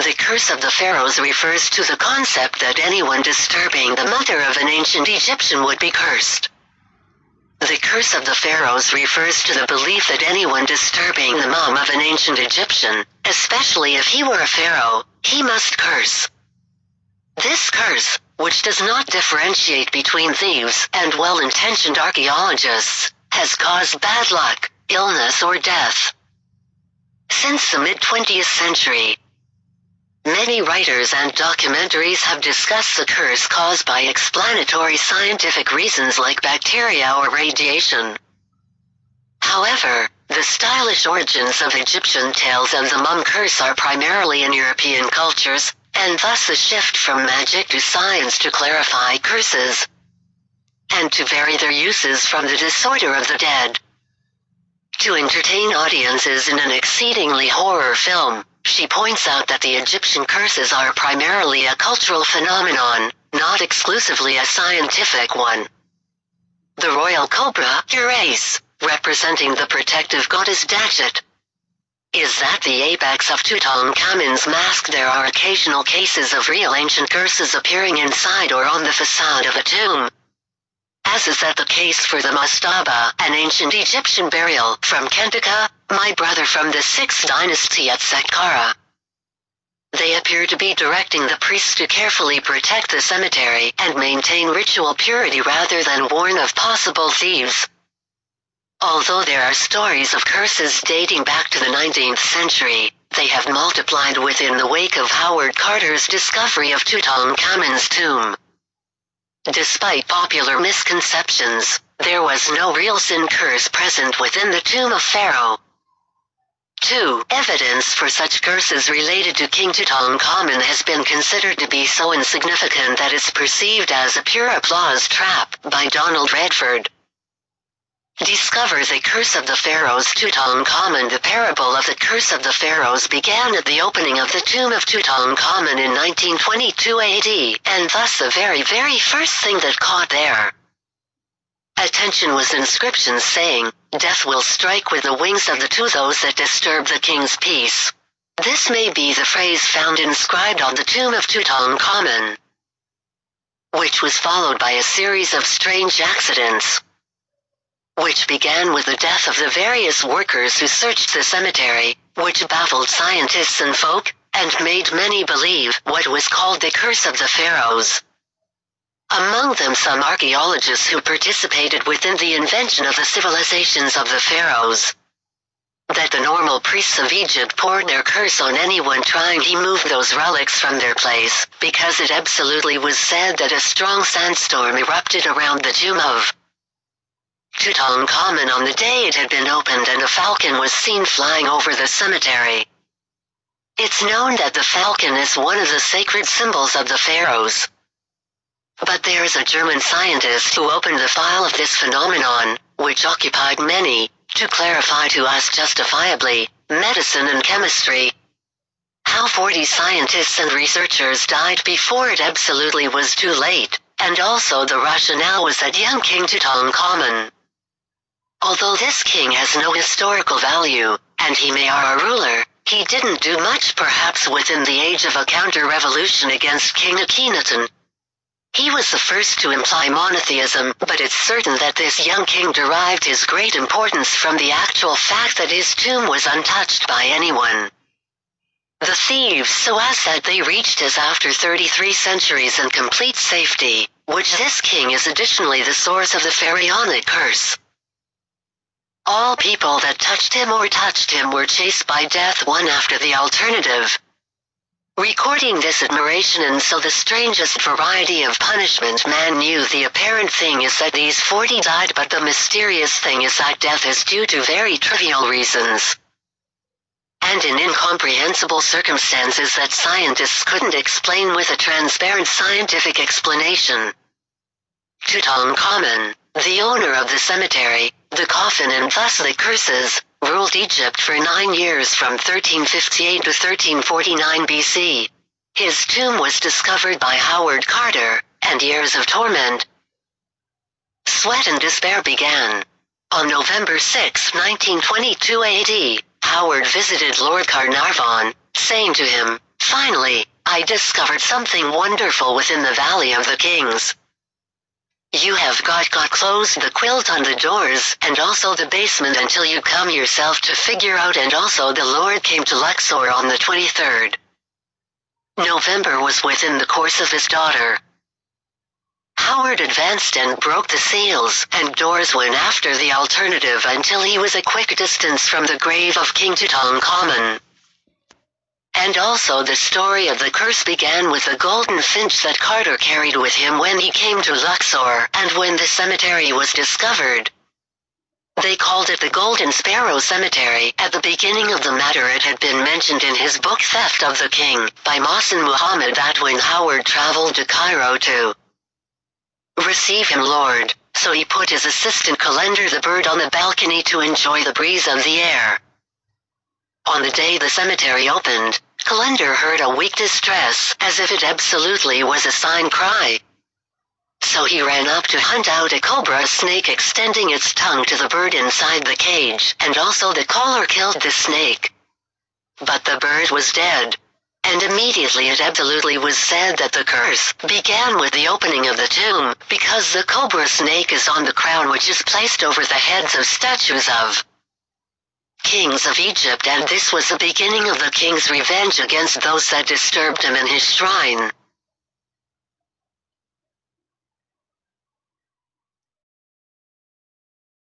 The curse of the pharaohs refers to the concept that anyone disturbing the mother of an ancient Egyptian would be cursed. The curse of the pharaohs refers to the belief that anyone disturbing the mom of an ancient Egyptian, especially if he were a pharaoh, he must curse. This curse, which does not differentiate between thieves and well-intentioned archaeologists, has caused bad luck, illness or death. Since the mid-20th century, many writers and documentaries have discussed the curse caused by explanatory scientific reasons like bacteria or radiation. However, the stylish origins of Egyptian tales of the mum curse are primarily in European cultures, and thus the shift from magic to science to clarify curses, and to vary their uses from the disorder of the dead. To entertain audiences in an exceedingly horror film, she points out that the Egyptian curses are primarily a cultural phenomenon, not exclusively a scientific one. The royal cobra, Urace, representing the protective goddess Datchet, is that the apex of Tutankhamun's mask. There are occasional cases of real ancient curses appearing inside or on the facade of a tomb, as is that the case for the mastaba, an ancient Egyptian burial from Kentika, my brother from the 6th dynasty at Saqqara. They appear to be directing the priests to carefully protect the cemetery and maintain ritual purity rather than warn of possible thieves. Although there are stories of curses dating back to the 19th century, they have multiplied within the wake of Howard Carter's discovery of Tutankhamun's tomb. Despite popular misconceptions, there was no real sin curse present within the tomb of Pharaoh. 2. Evidence for such curses related to King Tutankhamun has been considered to be so insignificant that it's perceived as a pure applause trap by Donald Redford. Discover the Curse of the Pharaohs. Tutankhamun. The parable of the Curse of the Pharaohs began at the opening of the tomb of Tutankhamun in 1922 AD, and thus the very first thing that caught their attention was inscriptions saying, "Death will strike with the wings of to those that disturb the king's peace." This may be the phrase found inscribed on the tomb of Tutankhamun, which was followed by a series of strange accidents, which began with the death of the various workers who searched the cemetery, which baffled scientists and folk, and made many believe what was called the Curse of the Pharaohs. Among them some archaeologists who participated within the invention of the civilizations of the pharaohs. That the normal priests of Egypt poured their curse on anyone trying to move those relics from their place, because it absolutely was said that a strong sandstorm erupted around the tomb of Tutankhamun on the day it had been opened, and a falcon was seen flying over the cemetery. It's known that the falcon is one of the sacred symbols of the pharaohs. But there is a German scientist who opened the file of this phenomenon, which occupied many, to clarify to us justifiably, medicine and chemistry. How 40 scientists and researchers died before it absolutely was too late, and also the rationale was that young King Tutankhamun, although this king has no historical value, and he may are a ruler, he didn't do much perhaps within the age of a counter-revolution against King Akhenaten. He was the first to imply monotheism, but it's certain that this young king derived his great importance from the actual fact that his tomb was untouched by anyone. The thieves so as that they reached us after 33 centuries in complete safety, which this king is additionally the source of the pharaonic curse. All people that touched him or touched him were chased by death one after the alternative. Recording this admiration and so the strangest variety of punishment man knew, the apparent thing is that these 40 died, but the mysterious thing is that death is due to very trivial reasons, and in incomprehensible circumstances that scientists couldn't explain with a transparent scientific explanation. Tutankhamun, the owner of the cemetery, the coffin and thus the curses, ruled Egypt for 9 years from 1358 to 1349 BC. His tomb was discovered by Howard Carter, and years of torment, sweat and despair began. On November 6, 1922 AD, Howard visited Lord Carnarvon, saying to him, Finally, I discovered something wonderful within the Valley of the Kings. You have got closed the quilt on the doors, and also the basement until you come yourself to figure out, and also the Lord came to Luxor on the 23rd. November was within the course of his daughter. Howard advanced and broke the seals, and doors went after the alternative until he was a quick distance from the grave of King Tutankhamun. And also the story of the curse began with the golden finch that Carter carried with him when he came to Luxor, and when the cemetery was discovered. They called it the Golden Sparrow Cemetery. At the beginning of the matter it had been mentioned in his book Theft of the King, by Mohsen Muhammad, that when Howard traveled to Cairo to receive him Lord, so he put his assistant Calendar the bird on the balcony to enjoy the breeze of the air. On the day the cemetery opened, Calendar heard a weak distress, as if it absolutely was a sign cry. So he ran up to hunt out a cobra snake extending its tongue to the bird inside the cage, and also the caller killed the snake. But the bird was dead. And immediately it absolutely was said that the curse began with the opening of the tomb, because the cobra snake is on the crown which is placed over the heads of statues of kings of Egypt, and this was the beginning of the king's revenge against those that disturbed him in his shrine.